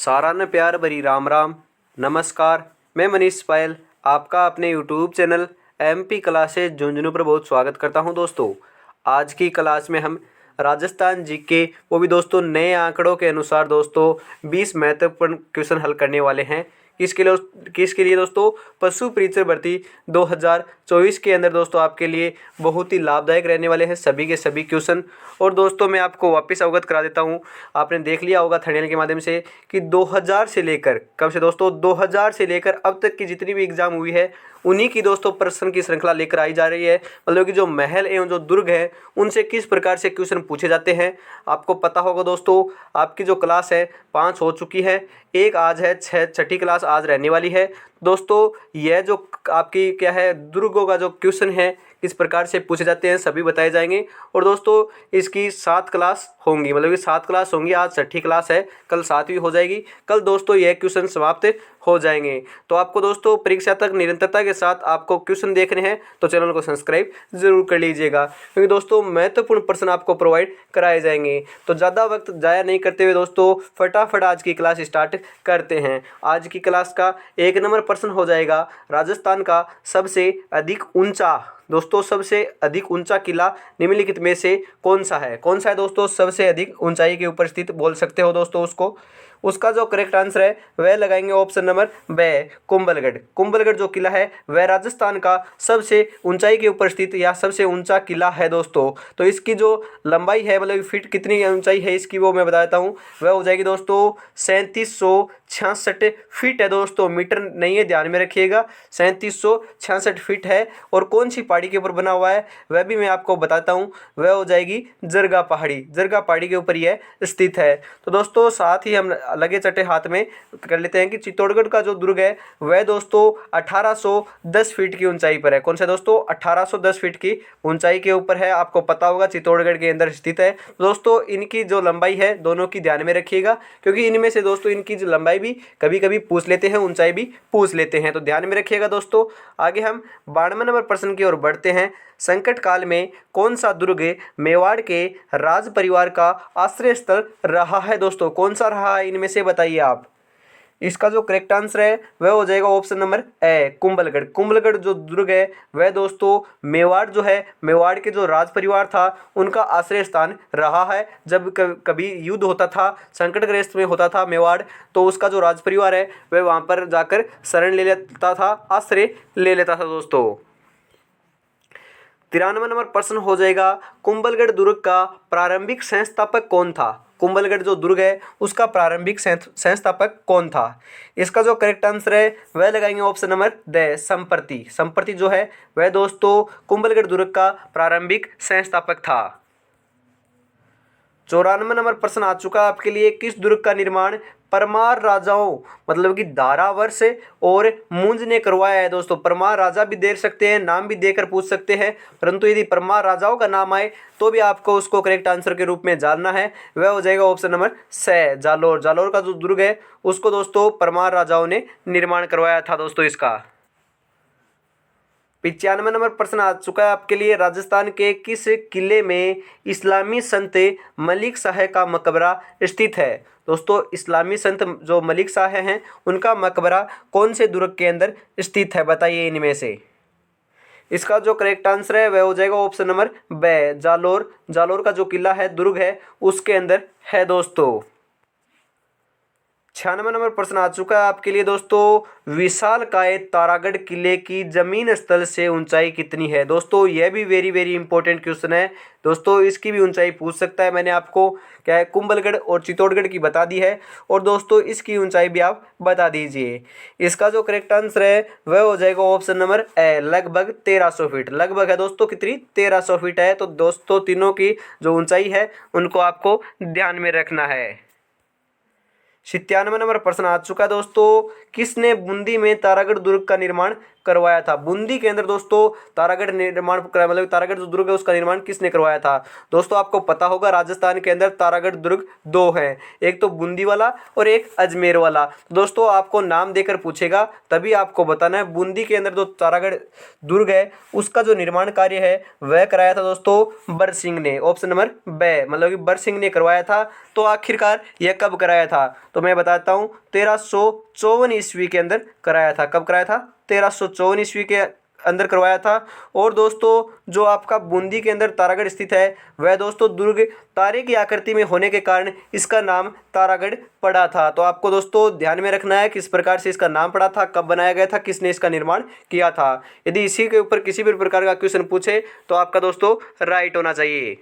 सारा ने प्यार भरी राम राम। नमस्कार, मैं मनीष पायल आपका अपने YouTube channel MP classes Jhunjhunu पर बहुत स्वागत करता हूं। दोस्तों, आज की क्लास में हम राजस्थान जीके वो भी दोस्तों नए आंकड़ों के अनुसार दोस्तों 20 महत्वपूर्ण क्वेश्चन हल करने वाले हैं। किसके लिए दोस्तों? पशु परिचर भर्ती 2024 के अंदर दोस्तों आपके लिए बहुत ही लाभदायक रहने वाले हैं सभी के सभी क्वेश्चन। और दोस्तों मैं आपको वापस अवगत करा देता हूं, आपने देख लिया होगा थंबनेल के माध्यम से कि 2000 से लेकर कब से दोस्तों 2000 से लेकर अब तक की जितनी भी एग्जाम हुई है उन्हीं की दोस्तों प्रश्न की श्रृंखला लेकर आई जा रही है। मतलब कि जो महल एवं जो दुर्ग है उनसे किस प्रकार से क्वेश्चन पूछे जाते हैं आपको पता होगा। दोस्तों आपकी जो क्लास है 5 हो चुकी है, एक आज है, छठी क्लास आज रहने वाली है। दोस्तों यह जो आपकी क्या है दुर्गों का जो क्वेश्चन है किस प्रकार से पूछे जाते हैं सभी बताए जाएंगे। और दोस्तों इसकी 7 क्लास होंगी, मतलब कि 7 क्लास होंगी। आज छठी क्लास है, कल 7वीं हो जाएगी। कल दोस्तों यह क्वेश्चन समाप्त हो जाएंगे। तो आपको दोस्तों परीक्षा तक निरंतरता के साथ आपको क्वेश्चन देखने हैं तो चैनल को सब्सक्राइब जरूर कर लीजिएगा, क्योंकि दोस्तों महत्वपूर्ण प्रश्न आपको प्रोवाइड कराए जाएंगे। तो ज़्यादा वक्त जाया नहीं करते हुए दोस्तों फटाफट आज की क्लास स्टार्ट करते हैं। आज की क्लास का 1 नंबर प्रश्न हो जाएगा राजस्थान का सबसे अधिक ऊंचा सबसे अधिक ऊंचा किला निम्नलिखित में से कौन सा है? कौन सा है दोस्तों सबसे अधिक ऊंचाई के ऊपर स्थित, बोल सकते हो दोस्तों उसको। उसका जो करेक्ट आंसर है वह लगाएंगे ऑप्शन नंबर ब, कुंभलगढ़। कुंभलगढ़ जो किला है वह राजस्थान का सबसे ऊंचाई के ऊपर स्थित या सबसे ऊंचा किला है दोस्तों। तो इसकी जो लंबाई है, मतलब फीट कितनी ऊंचाई है इसकी, वो मैं बताता हूँ। वह हो जाएगी दोस्तों 3766 फीट है दोस्तों, मीटर नहीं है, ध्यान में रखिएगा। 3766 फीट है। और कौन सी पहाड़ी के ऊपर बना हुआ है वह भी मैं आपको बताता हूँ। वह हो जाएगी जरगा पहाड़ी। जरगा पहाड़ी के ऊपर यह स्थित है। तो दोस्तों साथ ही हम लगे चटे हाथ में कर लेते हैं कि चित्तौड़गढ़ का जो दुर्ग है वह दोस्तों 1810 फीट की ऊंचाई पर है। कौन सा दोस्तों? 1810 फीट की ऊंचाई के ऊपर है, आपको पता होगा चित्तौड़गढ़ के अंदर स्थित है। दोस्तों इनकी जो लंबाई है दोनों की ध्यान में रखिएगा, क्योंकि इनमें से दोस्तों इनकी जो लंबाई भी कभी कभी पूछ लेते हैं, ऊंचाई भी पूछ लेते हैं, तो ध्यान में रखिएगा दोस्तों। आगे हम 92 नंबर प्रश्न की ओर बढ़ते हैं। संकट काल में कौन सा दुर्ग मेवाड़ के राज परिवार का आश्रय स्थल रहा है दोस्तों? कौन सा रहा है इनमें से बताइए आप। इसका जो करेक्ट आंसर है वह हो जाएगा ऑप्शन नंबर ए, कुंभलगढ़। कुंभलगढ़ जो दुर्ग है वह दोस्तों मेवाड़ जो है, मेवाड़ के जो राज परिवार था उनका आश्रय स्थान रहा है। जब कभी युद्ध होता था, संकटग्रस्त में होता था मेवाड़, तो उसका जो राज परिवार है वह वहाँ पर जाकर शरण ले लेता था, आश्रय ले लेता था दोस्तों। 93 नंबर प्रश्न हो जाएगा, कुंभलगढ़ दुर्ग का प्रारंभिक संस्थापक कौन था? कुंभलगढ़ जो दुर्ग है उसका प्रारंभिक संस्थापक कौन था? इसका जो करेक्ट आंसर है वह लगाएंगे ऑप्शन नंबर ड, संप्रति। संप्रति जो है वह दोस्तों कुंभलगढ़ दुर्ग का प्रारंभिक संस्थापक था। 94 नंबर प्रश्न आ चुका आपके लिए, किस दुर्ग का निर्माण परमार राजाओं, मतलब कि दारावर्ष और मुंज ने करवाया है दोस्तों। परमार राजा भी दे सकते हैं, नाम भी देकर पूछ सकते हैं, परंतु यदि परमार राजाओं का नाम आए तो भी आपको उसको करेक्ट आंसर के रूप में जानना है। वह हो जाएगा ऑप्शन नंबर स, जालोर। जालोर का जो दुर्ग है उसको दोस्तों परमार राजाओं ने निर्माण करवाया था दोस्तों इसका। 95 नंबर प्रश्न आ चुका है आपके लिए, राजस्थान के किस किले में इस्लामी संत मलिक शाह का मकबरा स्थित है? दोस्तों इस्लामी संत जो मलिक शाह हैं उनका मकबरा कौन से दुर्ग के अंदर स्थित है बताइए इनमें से। इसका जो करेक्ट आंसर है वह हो जाएगा ऑप्शन नंबर ब, जालोर। जालोर का जो किला है, दुर्ग है, उसके अंदर है दोस्तों। 96 नंबर प्रश्न आ चुका है आपके लिए दोस्तों, विशालकाय तारागढ़ किले की जमीन स्थल से ऊंचाई कितनी है? दोस्तों यह भी वेरी इंपॉर्टेंट क्वेश्चन है दोस्तों, इसकी भी ऊंचाई पूछ सकता है। मैंने आपको क्या है कुंभलगढ़ और चित्तौड़गढ़ की बता दी है, और दोस्तों इसकी ऊंचाई भी आप बता दीजिए। इसका जो करेक्ट आंसर है वह हो जाएगा ऑप्शन नंबर ए, लगभग 1300 फीट। लगभग है दोस्तों कितनी? 1300 फीट है। तो दोस्तों तीनों की जो ऊंचाई है उनको आपको ध्यान में रखना है। 97 नंबर प्रश्न आ चुका है दोस्तों, किसने बूंदी में तारागढ़ दुर्ग का निर्माण करवाया था? बूंदी के अंदर दोस्तों तारागढ़ निर्माण मतलब तारागढ़ जो दुर्ग है उसका निर्माण किसने करवाया था? दोस्तों आपको पता होगा राजस्थान के अंदर तारागढ़ दुर्ग दो है, एक तो बूंदी वाला और एक अजमेर वाला। दोस्तों आपको नाम देकर पूछेगा तभी आपको बताना है। बूंदी के अंदर जो तारागढ़ दुर्ग है उसका जो निर्माण कार्य है वह कराया था दोस्तों बरसिंह ने। ऑप्शन नंबर ब मतलब कि बरसिंह ने करवाया था। तो आखिरकार यह कब कराया था? तो मैं बताता हूँ 1354 ईस्वी के अंदर कराया था। कब कराया था? 1354 ईस्वी के अंदर करवाया था। और दोस्तों जो आपका बूंदी के अंदर तारागढ़ स्थित है वह दोस्तों दुर्ग तारे की आकृति में होने के कारण इसका नाम तारागढ़ पड़ा था। तो आपको दोस्तों ध्यान में रखना है किस प्रकार से इसका नाम पड़ा था, कब बनाया गया था, किसने इसका निर्माण किया था। यदि इसी के ऊपर किसी भी प्रकार का क्वेश्चन पूछे तो आपका दोस्तों राइट होना चाहिए।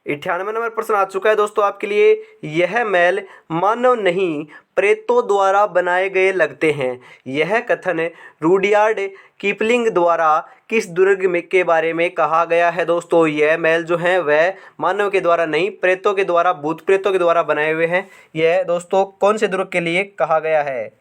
98 नंबर प्रश्न आ चुका है दोस्तों आपके लिए। यह महल मानव नहीं प्रेतों द्वारा बनाए गए लगते हैं। यह कथन रुडयार्ड किपलिंग द्वारा किस दुर्ग में के बारे में कहा गया है? दोस्तों यह महल जो है वह मानव के द्वारा नहीं प्रेतों के द्वारा, भूत प्रेतों के द्वारा बनाए हुए हैं। यह दोस्तों कौन से दुर्ग के लिए कहा गया है?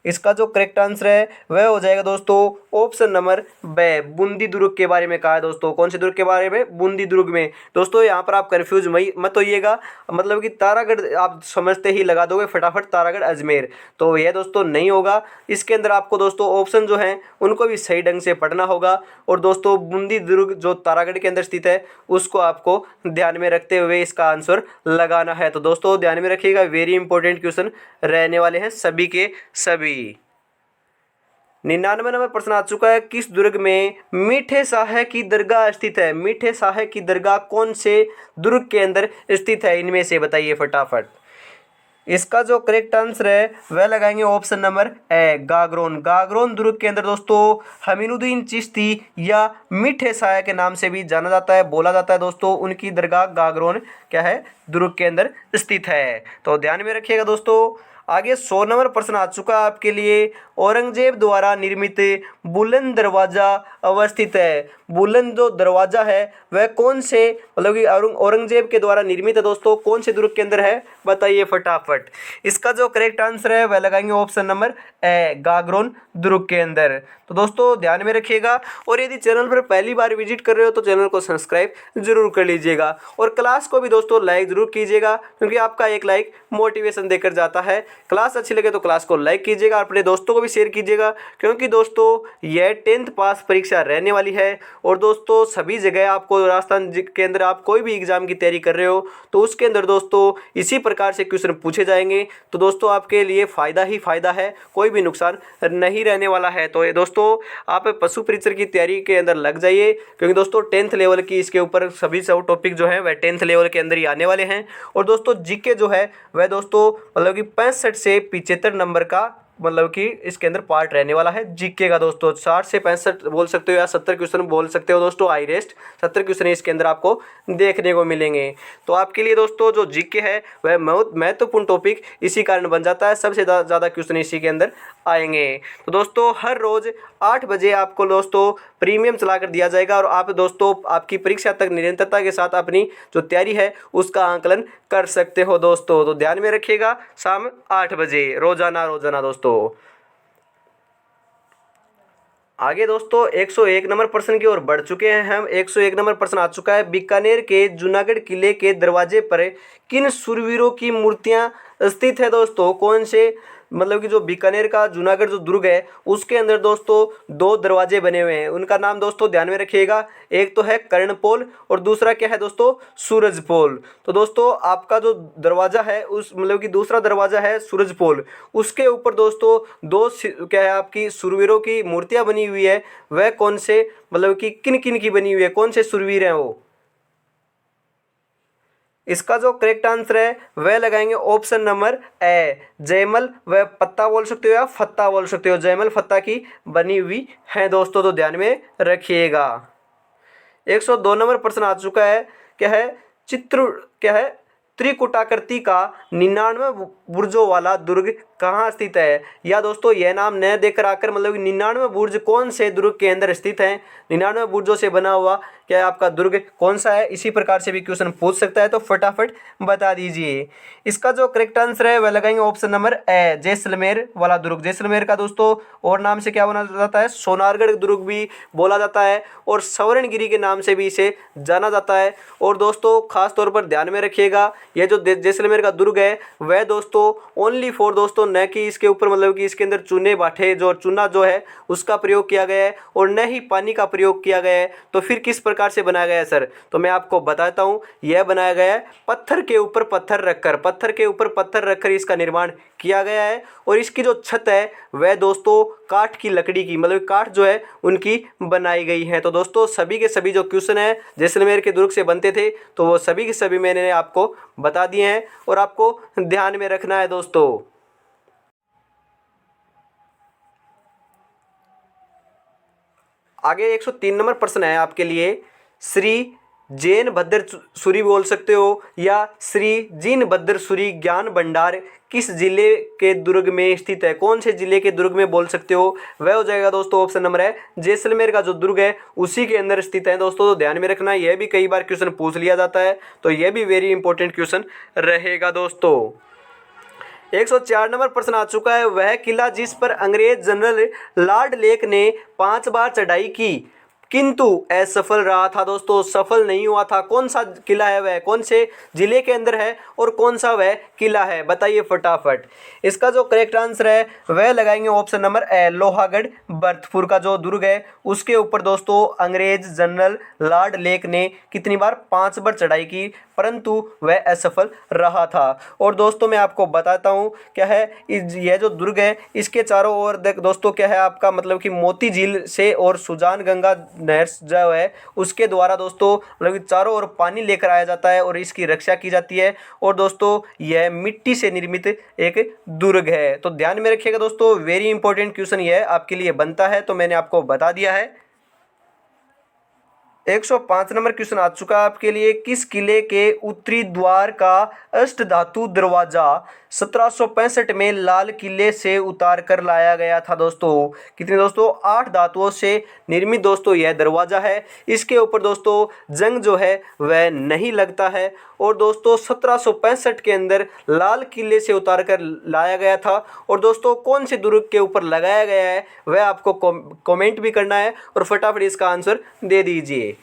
इसका जो करेक्ट आंसर है वह हो जाएगा दोस्तों ऑप्शन नंबर ब, बूंदी दुर्ग के बारे में कहा है। दोस्तों कौन से दुर्ग के बारे में? बूंदी दुर्ग में। दोस्तों यहाँ पर आप कंफ्यूज मत होइएगा, मतलब कि तारागढ़ आप समझते ही लगा दोगे फटाफट तारागढ़ अजमेर, तो यह दोस्तों नहीं होगा। इसके अंदर आपको दोस्तों ऑप्शन जो हैं उनको भी सही ढंग से पढ़ना होगा। और दोस्तों बूंदी दुर्ग जो तारागढ़ के अंदर स्थित है उसको आपको ध्यान में रखते हुए इसका आंसर लगाना है। तो दोस्तों ध्यान में रखिएगा, वेरी इंपॉर्टेंट क्वेश्चन रहने वाले हैं सभी के सभी। 99 नंबर प्रश्न आ चुका है। किस दुर्ग में मीठे शाह की दरगाह स्थित है? मीठे शाह की दरगाह कौन से दुर्ग के अंदर स्थित है? इनमें से बताइए फटाफट। इसका जो करेक्ट आंसर है वह लगाएंगे option number A, Gagron. Gagron दुर्ग के अंदर दोस्तों हमीनुद्दीन चिश्ती या मीठे शाह के नाम से भी जाना जाता है, बोला जाता है दोस्तों। उनकी दरगाह गागरोन क्या है दुर्ग के अंदर स्थित है। तो ध्यान में रखिएगा दोस्तों। आगे 100 नंबर प्रश्न आ चुका है आपके लिए। औरंगजेब द्वारा निर्मित बुलंद दरवाजा अवस्थित है। बुलंद जो दरवाजा है वह कौन से मतलब कि औरंगजेब के द्वारा निर्मित है दोस्तों, कौन से दुर्ग के अंदर है? बताइए फटाफट। इसका जो करेक्ट आंसर है वह लगाएंगे ऑप्शन नंबर ए, गागरोन दुर्ग के अंदर। तो दोस्तों ध्यान में रखिएगा। और यदि चैनल पर पहली बार विजिट कर रहे हो तो चैनल को सब्सक्राइब जरूर कर लीजिएगा और क्लास को भी दोस्तों लाइक जरूर कीजिएगा, क्योंकि आपका एक लाइक मोटिवेशन देकर जाता है। क्लास अच्छी लगे तो क्लास को लाइक कीजिएगा, अपने दोस्तों को भी शेयर कीजिएगा, क्योंकि दोस्तों यह 10th पास परीक्षा रहने वाली है। और दोस्तों सभी जगह आपको राजस्थान के अंदर आप कोई भी एग्जाम की तैयारी कर रहे हो तो उसके अंदर दोस्तों इसी प्रकार से क्वेश्चन पूछे जाएंगे। तो दोस्तों आपके लिए फ़ायदा ही फ़ायदा है, कोई भी नुकसान नहीं रहने वाला है। तो ये दोस्तों आप पशु परीक्षा की तैयारी के अंदर लग जाइए, क्योंकि दोस्तों 10th लेवल की इसके ऊपर सभी सब टॉपिक जो है वह 10th लेवल के अंदर ही आने वाले हैं। और दोस्तों जीके जो है वह दोस्तों मतलब कि 65 से 75 नंबर का मतलब कि इसके अंदर पार्ट रहने वाला है जीके का दोस्तों। 60 से 65 बोल सकते हो या 70 क्वेश्चन बोल सकते हो दोस्तों। हाई रेस्ट 70 क्वेश्चन इसके अंदर आपको देखने को मिलेंगे। तो आपके लिए दोस्तों जो जीके है वह महत्वपूर्ण टॉपिक इसी कारण बन जाता है, सबसे ज़्यादा क्वेश्चन इसी के अंदर आएंगे। तो दोस्तों हर रोज़ 8 बजे आपको दोस्तों प्रीमियम चला कर दिया जाएगा और आप दोस्तों आपकी परीक्षा तक निरंतरता के साथ अपनी जो तैयारी है उसका आंकलन कर सकते हो दोस्तों। तो ध्यान में रखिएगा, शाम 8 बजे रोजाना दोस्तों। आगे दोस्तों 101 नंबर प्रश्न की ओर बढ़ चुके हैं हम। 101 नंबर प्रश्न आ चुका है। बीकानेर के जूनागढ़ किले के दरवाजे पर किन शूरवीरों की मूर्तियां स्थित है दोस्तों? कौन से मतलब कि जो बीकानेर का जूनागढ़ जो दुर्ग है उसके अंदर दोस्तों 2 दरवाजे बने हुए हैं। उनका नाम दोस्तों ध्यान में रखिएगा, एक तो है कर्णपोल और दूसरा क्या है दोस्तों? सूरजपोल। तो दोस्तों आपका जो दरवाजा है उस मतलब कि दूसरा दरवाजा है सूरजपोल, उसके ऊपर दोस्तों 2 क्या है आपकी शूरवीरों की मूर्तियां बनी हुई है। वह कौन से मतलब कि किन किन की बनी हुई है, कौन से शूरवीर हैं वो? इसका जो करेक्ट आंसर है वह लगाएंगे ऑप्शन नंबर ए, जयमल व पत्ता बोल सकते हो या फत्ता बोल सकते हो, जयमल फत्ता की बनी हुई है दोस्तों। तो ध्यान में रखिएगा। 102 नंबर प्रश्न आ चुका है। क्या है? क्या है? त्रिकुटाकृति का 99 बुर्जों वाला दुर्ग कहाँ स्थित है? या दोस्तों यह नाम न देकर आकर मतलब कि 99 बुर्ज कौन से दुर्ग के अंदर स्थित हैं? 99 बुर्जों से बना हुआ क्या आपका दुर्ग कौन सा है, इसी प्रकार से भी क्वेश्चन पूछ सकता है, तो फटाफट बता दीजिए। इसका जो करेक्ट आंसर है वह लगाएंगे ऑप्शन नंबर ए, जैसलमेर वाला दुर्ग। जैसलमेर का दोस्तों और नाम से क्या बोला जाता है, सोनारगढ़ दुर्ग भी बोला जाता है और स्वर्णगिरी के नाम से भी इसे जाना जाता है। और दोस्तों खास तौर पर ध्यान में रखिएगा, ये जो जैसलमेर का दुर्ग है वह दोस्तों ओनली फॉर दोस्तों न कि इसके ऊपर मतलब कि इसके अंदर चूने बाटे जो चूना जो है उसका प्रयोग किया गया है और न ही पानी का प्रयोग किया गया है। तो फिर किस प्रकार से बनाया गया है सर, तो मैं आपको बताता हूँ। यह बनाया गया है पत्थर के ऊपर पत्थर रखकर इसका निर्माण किया गया है। और इसकी जो छत है वह दोस्तों काठ की लकड़ी की मतलब काठ जो है उनकी बनाई गई है। तो दोस्तों सभी के सभी जो क्वेश्चन है जैसलमेर के दुर्ग से बनते थे तो वो सभी के सभी मैंने आपको बता दिए हैं और आपको ध्यान में रखना है दोस्तों। आगे 103 नंबर प्रश्न है आपके लिए। श्री जैन भद्र सूरी बोल सकते हो या श्री जीन भद्र सूरी ज्ञान भंडार किस जिले के दुर्ग में स्थित है, कौन से जिले के दुर्ग में बोल सकते हो, वह हो जाएगा दोस्तों ऑप्शन नंबर है जैसलमेर का जो दुर्ग है उसी के अंदर स्थित है दोस्तों। तो ध्यान में रखना, यह भी कई बार क्वेश्चन पूछ लिया जाता है, तो यह भी वेरी इंपॉर्टेंट क्वेश्चन रहेगा दोस्तों। 104 नंबर प्रश्न आ चुका है। वह किला जिस पर अंग्रेज जनरल लॉर्ड लेक ने 5 बार चढ़ाई की किंतु असफल रहा था दोस्तों, सफल नहीं हुआ था, कौन सा किला है वह, कौन से जिले के अंदर है और कौन सा वह किला है, बताइए फटाफट। इसका जो करेक्ट आंसर है वह लगाएंगे ऑप्शन नंबर ए, लोहागढ़ भरतपुर का जो दुर्ग है उसके ऊपर दोस्तों अंग्रेज जनरल लॉर्ड लेक ने कितनी बार 5 बार चढ़ाई की परंतु वह असफल रहा था। और दोस्तों मैं आपको बताता हूँ क्या है, यह जो दुर्ग है इसके चारों ओर दोस्तों क्या है आपका मतलब कि मोती झील से और सुजान गंगा नहर जो है उसके द्वारा दोस्तों मतलब कि चारों ओर पानी लेकर आया जाता है और इसकी रक्षा की जाती है। और दोस्तों यह मिट्टी से निर्मित एक दुर्ग है, तो ध्यान में रखिएगा दोस्तों, वेरी इंपॉर्टेंट क्वेश्चन यह आपके लिए बनता है, तो मैंने आपको बता दिया है। 105 नंबर क्वेश्चन आ चुका है आपके लिए। किस किले के उत्तरी द्वार का अष्टधातु दरवाजा 1765 में लाल किले से उतार कर लाया गया था दोस्तों? कितने दोस्तों? 8 धातुओं से निर्मित दोस्तों यह दरवाजा है। इसके ऊपर दोस्तों जंग जो है वह नहीं लगता है और दोस्तों 1765 के अंदर लाल किले से उतार कर लाया गया था। और दोस्तों कौन से दुर्ग के ऊपर लगाया गया है वह आपको कमेंट भी करना है और फटाफट इसका आंसर दे दीजिए।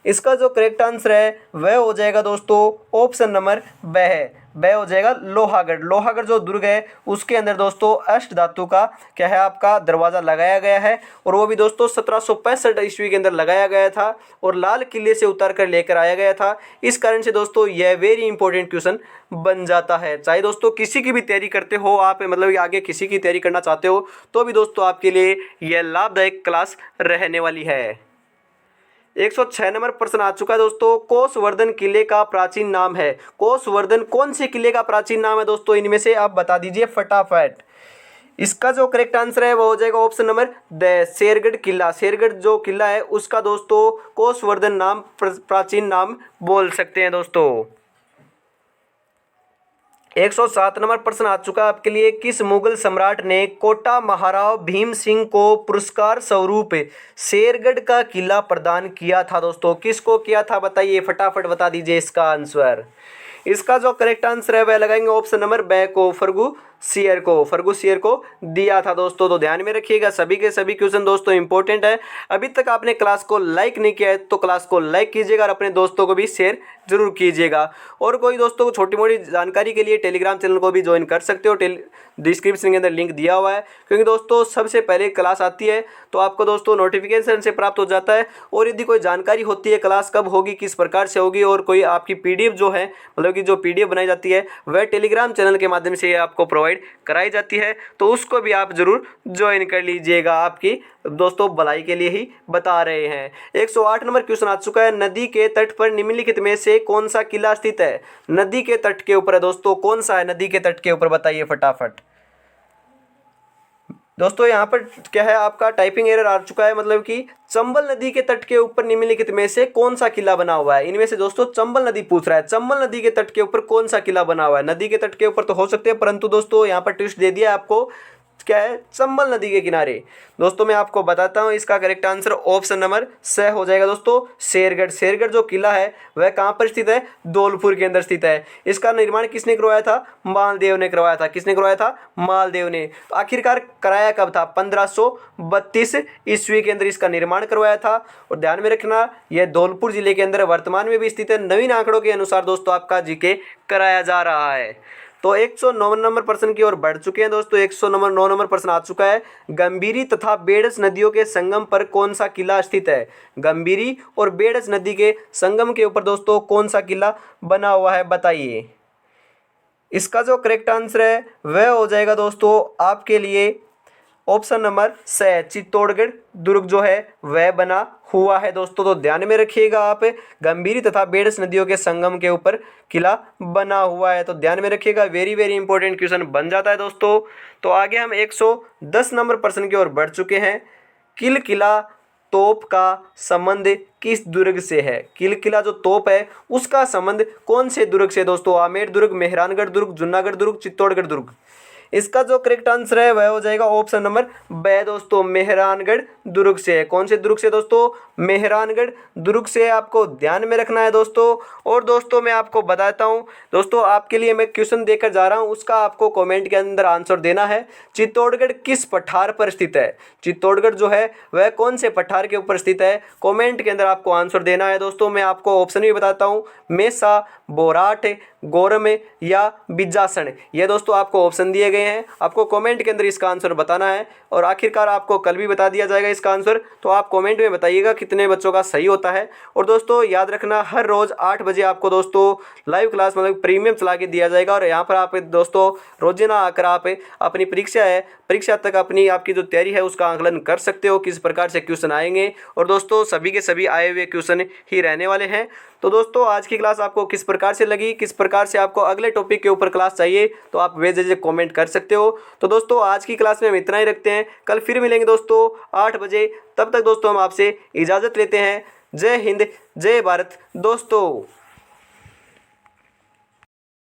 इसका जो करेक्ट आंसर है वह हो जाएगा दोस्तों ऑप्शन नंबर ब हो जाएगा लोहागढ़। लोहागढ़ जो दुर्ग है उसके अंदर दोस्तों अष्ट धातु का क्या है आपका दरवाज़ा लगाया गया है और वो भी दोस्तों 1765 ईस्वी के अंदर लगाया गया था और लाल किले से उतार कर लेकर आया गया था। इस कारण से दोस्तों यह वेरी इंपॉर्टेंट क्वेश्चन बन जाता है। चाहे दोस्तों किसी की भी तैयारी करते हो आप, मतलब आगे किसी की तैयारी करना चाहते हो तो भी दोस्तों आपके लिए यह लाभदायक क्लास रहने वाली है। 106 नंबर प्रश्न आ चुका है दोस्तों। कोसवर्धन किले का प्राचीन नाम है। कोसवर्धन कौन से किले का प्राचीन नाम है दोस्तों? इनमें से आप बता दीजिए फटाफट। इसका जो करेक्ट आंसर है वो हो जाएगा ऑप्शन नंबर द शेरगढ़ किला। शेरगढ़ जो किला है उसका दोस्तों कोसवर्धन नाम प्राचीन नाम बोल सकते हैं दोस्तों। 107 नंबर प्रश्न आ चुका है आपके लिए। किस मुगल सम्राट ने कोटा महाराव भीम सिंह को पुरस्कार स्वरूप शेरगढ़ का किला प्रदान किया था दोस्तों? किसको किया था बताइए फटाफट बता दीजिए इसका आंसर। इसका जो करेक्ट आंसर है वह लगाएंगे ऑप्शन नंबर ब को, फर्गुसियर को दिया था दोस्तों। तो ध्यान में रखिएगा, सभी के सभी क्वेश्चन दोस्तों इंपॉर्टेंट है। अभी तक आपने क्लास को लाइक नहीं किया है तो क्लास को लाइक कीजिएगा और अपने दोस्तों को भी शेयर जरूर कीजिएगा। और कोई दोस्तों को छोटी मोटी जानकारी के लिए टेलीग्राम चैनल को भी ज्वाइन कर सकते हो, डिस्क्रिप्शन के अंदर लिंक दिया हुआ है। क्योंकि दोस्तों सबसे पहले क्लास आती है तो आपको दोस्तों नोटिफिकेशन से प्राप्त हो जाता है। और यदि कोई जानकारी होती है क्लास कब होगी, किस प्रकार से होगी, और कोई आपकी पीडीएफ जो है मतलब कि जो पीडीएफ बनाई जाती है वह टेलीग्राम चैनल के माध्यम से आपको प्रोवाइड कराई जाती है, तो उसको भी आप जरूर ज्वाइन कर लीजिएगा। आपकी दोस्तों भलाई के लिए ही बता रहे हैं। 108 नंबर क्वेश्चन आ चुका है। नदी के तट पर निम्नलिखित में से कौन सा किला स्थित है? नदी के तट के ऊपर है दोस्तों, कौन सा है नदी के तट के ऊपर बताइए फटाफट। दोस्तों यहाँ पर क्या है आपका टाइपिंग एरर आ चुका है, मतलब कि चंबल नदी के तट के ऊपर निम्नलिखित में से कौन सा किला बना हुआ है? इनमें से दोस्तों चंबल नदी पूछ रहा है, चंबल नदी के तट के ऊपर कौन सा किला बना हुआ है? नदी के तट के ऊपर तो हो सकते हैं परंतु दोस्तों यहाँ पर ट्विस्ट दे दिया आपको, क्या है, चंबल नदी के किनारे। दोस्तों मैं आपको बताता हूँ, इसका करेक्ट आंसर ऑप्शन नंबर स हो जाएगा दोस्तों, शेरगढ़। शेरगढ़ जो किला है वह कहाँ पर स्थित है, धौलपुर के अंदर स्थित है। इसका निर्माण किसने करवाया था, मालदेव ने करवाया था। किसने करवाया था, मालदेव ने। तो आखिरकार कराया कब था, 1532 ईस्वी के अंदर इसका निर्माण करवाया था। और ध्यान में रखना, यह धौलपुर जिले के अंदर वर्तमान में भी स्थित है। नवीन आंकड़ों के अनुसार दोस्तों आपका जीके कराया जा रहा है। तो 109 नंबर प्रश्न की ओर बढ़ चुके हैं दोस्तों। 109 नंबर प्रश्न आ चुका है। गंभीरी तथा बेडस नदियों के संगम पर कौन सा किला स्थित है। गंभीरी और बेडस नदी के संगम के ऊपर दोस्तों कौन सा किला बना हुआ है, बताइए। इसका जो करेक्ट आंसर है वह हो जाएगा दोस्तों आपके लिए ऑप्शन नंबर स, चित्तौड़गढ़ दुर्ग जो है वह बना हुआ है दोस्तों। तो ध्यान में रखिएगा आप, गंभीरी तथा बेडस नदियों के संगम के ऊपर किला बना हुआ है। तो ध्यान में रखिएगा, वेरी वेरी इंपॉर्टेंट क्वेश्चन बन जाता है दोस्तों। तो आगे हम 110 नंबर प्रश्न की ओर बढ़ चुके हैं। किल किला तोप का संबंध किस दुर्ग से है। किल किला जो तोप है उसका संबंध कौन से दुर्ग से दोस्तों, आमेर दुर्ग, मेहरानगढ़ दुर्ग, जूनागढ़ दुर्ग, चित्तौड़गढ़ दुर्ग। इसका जो करेक्ट आंसर है वह हो जाएगा ऑप्शन नंबर ब दोस्तों, मेहरानगढ़ दुर्ग से है। कौन से दुर्ग से दोस्तों, मेहरानगढ़ दुर्ग से आपको ध्यान में रखना है दोस्तों। और दोस्तों मैं आपको बताता हूं दोस्तों, आपके लिए मैं क्वेश्चन देकर जा रहा हूं, उसका आपको कमेंट के अंदर आंसर देना है। चित्तौड़गढ़ किस पठार पर स्थित है। चित्तौड़गढ़ जो है वह कौन से पठार के ऊपर स्थित है, कमेंट के अंदर आपको आंसर देना है दोस्तों। मैं आपको ऑप्शन भी बताता हूँ, मेसा, बोराट, गोरम या बिजासन। ये दोस्तों आपको ऑप्शन दिए गए हैं, आपको कमेंट के अंदर इसका आंसर बताना है। और आखिरकार आपको कल भी बता दिया जाएगा इसका आंसर, तो आप कमेंट में बताइएगा कितने बच्चों का सही होता है। और दोस्तों याद रखना, हर रोज़ 8 बजे आपको दोस्तों लाइव क्लास मतलब प्रीमियम चला के दिया जाएगा। और यहाँ पर आप दोस्तों रोजाना आकर आप अपनी परीक्षा तक अपनी आपकी जो तैयारी है उसका आकलन कर सकते हो, किस प्रकार से क्वेश्चन आएंगे। और दोस्तों सभी के सभी आए हुए क्वेश्चन ही रहने वाले हैं। तो दोस्तों आज की क्लास आपको किस प्रकार से लगी, किस प्रकार से आपको अगले टॉपिक के ऊपर क्लास चाहिए, तो आप बेझिझक कमेंट कर सकते हो। तो दोस्तों आज की क्लास में हम इतना ही रखते हैं, कल फिर मिलेंगे दोस्तों 8 बजे। तब तक दोस्तों हम आपसे इजाज़त लेते हैं। जय हिंद, जय भारत दोस्तों।